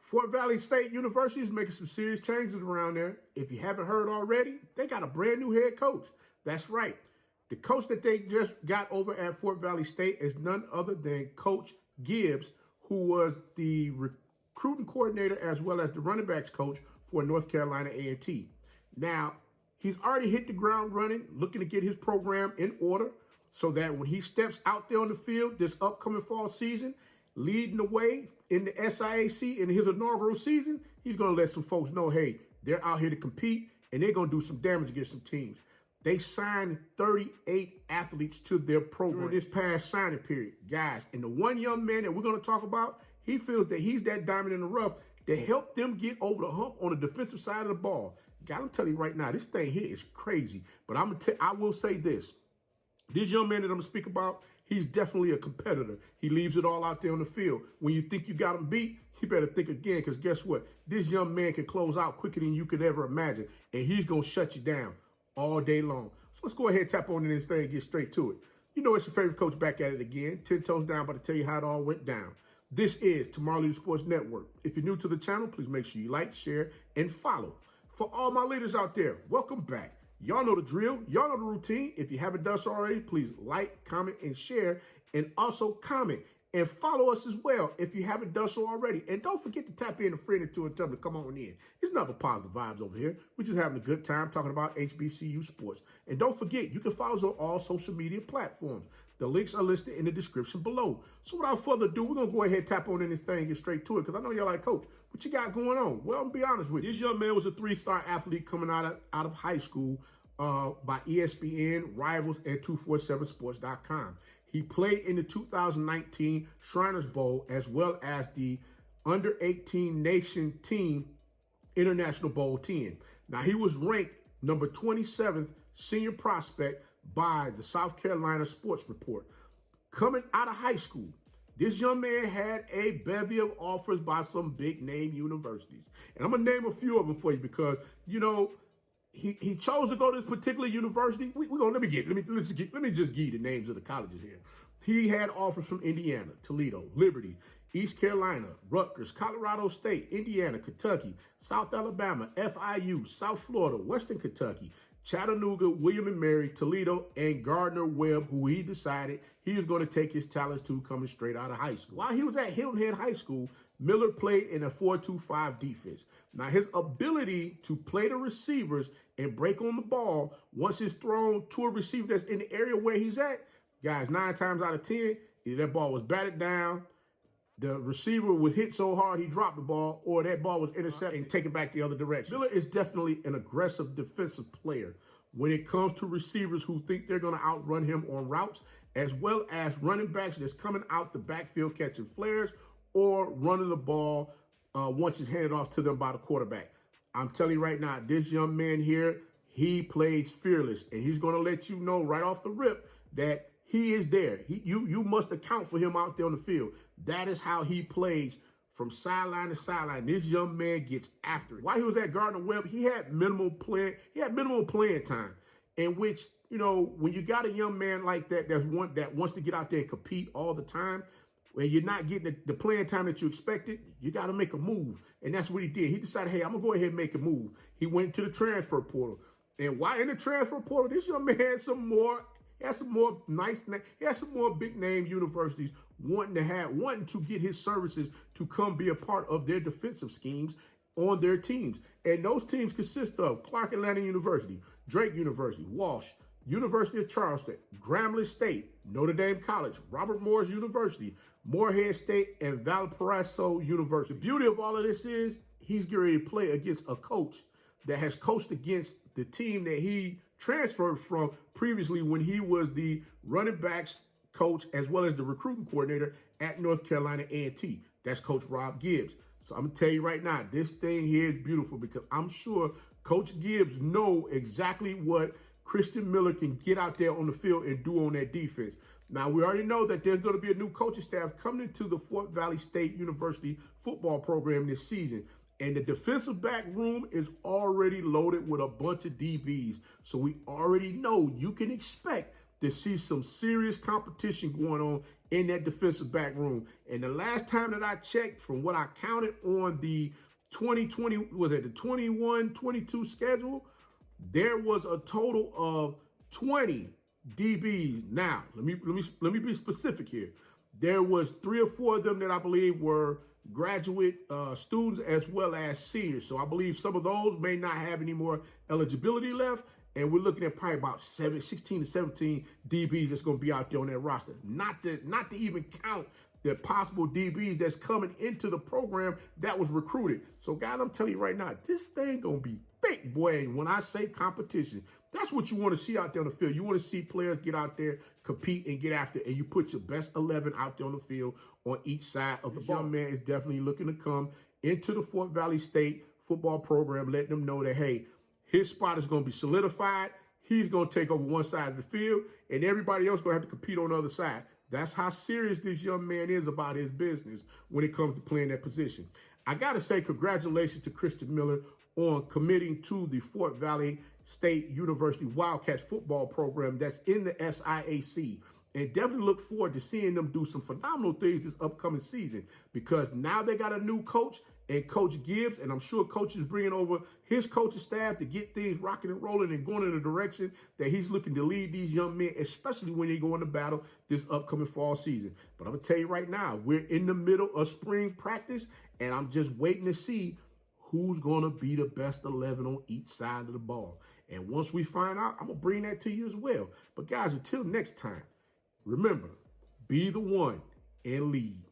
Fort Valley State University is making some serious changes around there. If you haven't heard already, they got a brand new head coach. That's right. The coach that they just got over at Fort Valley State is none other than Coach Gibbs, who was the recruiting coordinator as well as the running backs coach for North Carolina A&T. Now, he's already hit the ground running, looking to get his program in order so that when he steps out there on the field this upcoming fall season, leading the way in the SIAC in his inaugural season, he's going to let some folks know, hey, they're out here to compete and they're going to do some damage against some teams. They signed 38 athletes to their program this past signing period. Guys, and the one young man that we're going to talk about, he feels that he's that diamond in the rough to help them get over the hump on the defensive side of the ball. God, I'm telling you right now, this thing here is crazy. But I will say this. This young man that I'm going to speak about, he's definitely a competitor. He leaves it all out there on the field. When you think you got him beat, you better think again, because guess what? This young man can close out quicker than you could ever imagine, and he's going to shut you down all day long. So let's go ahead and tap on in this thing and get straight to it. You know it's your favorite coach back at it again. 10 toes down, about to tell you how it all went down. This is Tomorrow Leader Sports Network. If you're new to the channel, please make sure you like, share, and follow. For all my leaders out there, welcome back. Y'all know the drill. Y'all know the routine. If you haven't done so already, please like, comment, and share. And also comment and follow us as well if you haven't done so already. And don't forget to tap in a friend or two and tell them to come on in. It's nothing but positive vibes over here. We're just having a good time talking about HBCU sports. And don't forget, you can follow us on all social media platforms. The links are listed in the description below. So without further ado, we're going to go ahead and tap on in this thing and get straight to it, because I know you're like, Coach, what you got going on? Well, I'm going to be honest with you. This young man was a 3-star athlete coming out of high school by ESPN, Rivals, and 247sports.com. He played in the 2019 Shriners Bowl as well as the Under-18 Nation Team International Bowl 10. Now, he was ranked number 27th senior prospect by the South Carolina Sports Report. Coming out of high school, this young man had a bevy of offers by some big-name universities. And I'm going to name a few of them for you because, you know, he chose to go to this particular university. Let me just give you the names of the colleges here. He had offers from Indiana, Toledo, Liberty, East Carolina, Rutgers, Colorado State, Indiana, Kentucky, South Alabama, FIU, South Florida, Western Kentucky, Chattanooga, William and Mary, Toledo, and Gardner, Webb, who he decided he was going to take his talents to coming straight out of high school. While he was at Hilton Head High School, Miller played in a 4-2-5 defense. Now, his ability to play the receivers and break on the ball once it's thrown to a receiver that's in the area where he's at, guys, 9 times out of 10, either that ball was batted down, the receiver was hit so hard he dropped the ball, or that ball was intercepted and taken back the other direction. Miller is definitely an aggressive defensive player when it comes to receivers who think they're going to outrun him on routes, as well as running backs that's coming out the backfield catching flares or running the ball once it's handed off to them by the quarterback. I'm telling you right now, this young man here, he plays fearless, and he's going to let you know right off the rip that he is there. You must account for him out there on the field. That is how he plays from sideline to sideline. This young man gets after it. While he was at Gardner Webb, he had minimal playing time, in which, you know, when you got a young man like that that wants to get out there and compete all the time, when you're not getting the playing time that you expected, you got to make a move. And that's what he did. He decided, hey, I'm going to go ahead and make a move. He went to the transfer portal. And while in the transfer portal, this young man had some more big name universities wanting to get his services to come be a part of their defensive schemes on their teams. And those teams consist of Clark Atlanta University, Drake University, Walsh, University of Charleston, Grambling State, Notre Dame College, Robert Morris University, Morehead State, and Valparaiso University. The beauty of all of this is he's getting ready to play against a coach that has coached against the team that he transferred from previously when he was the running backs coach as well as the recruiting coordinator at North Carolina A&T. That's Coach Rob Gibbs. So I'm going to tell you right now, this thing here is beautiful because I'm sure Coach Gibbs know exactly what Christian Miller can get out there on the field and do on that defense. Now, we already know that there's going to be a new coaching staff coming into the Fort Valley State University football program this season. And the defensive back room is already loaded with a bunch of DBs. So we already know you can expect to see some serious competition going on in that defensive back room. And the last time that I checked, from what I counted on the 2020, was it the 21-22 schedule, there was a total of 20 DBs. Now, let me be specific here. There was 3 or 4 of them that I believe were graduate students as well as seniors. So I believe some of those may not have any more eligibility left. And we're looking at probably about 16 to 17 DBs that's going to be out there on that roster. Not to even count the possible DBs that's coming into the program that was recruited. So, guys, I'm telling you right now, this thing going to be thick, boy. And when I say competition, that's what you want to see out there on the field. You want to see players get out there, compete, and get after it. And you put your best 11 out there on the field on each side of the ball. This young man is definitely looking to come into the Fort Valley State football program, letting them know that, hey, his spot is going to be solidified. He's going to take over one side of the field, and everybody else is going to have to compete on the other side. That's how serious this young man is about his business when it comes to playing that position. I got to say congratulations to Christian Miller on committing to the Fort Valley State University Wildcats football program that's in the SIAC. And definitely look forward to seeing them do some phenomenal things this upcoming season, because now they got a new coach and Coach Gibbs, and I'm sure Coach is bringing over his coaching staff to get things rocking and rolling and going in the direction that he's looking to lead these young men, especially when they go into battle this upcoming fall season. But I'm going to tell you right now, we're in the middle of spring practice, and I'm just waiting to see who's going to be the best 11 on each side of the ball. And once we find out, I'm going to bring that to you as well. But guys, until next time, remember, be the one and lead.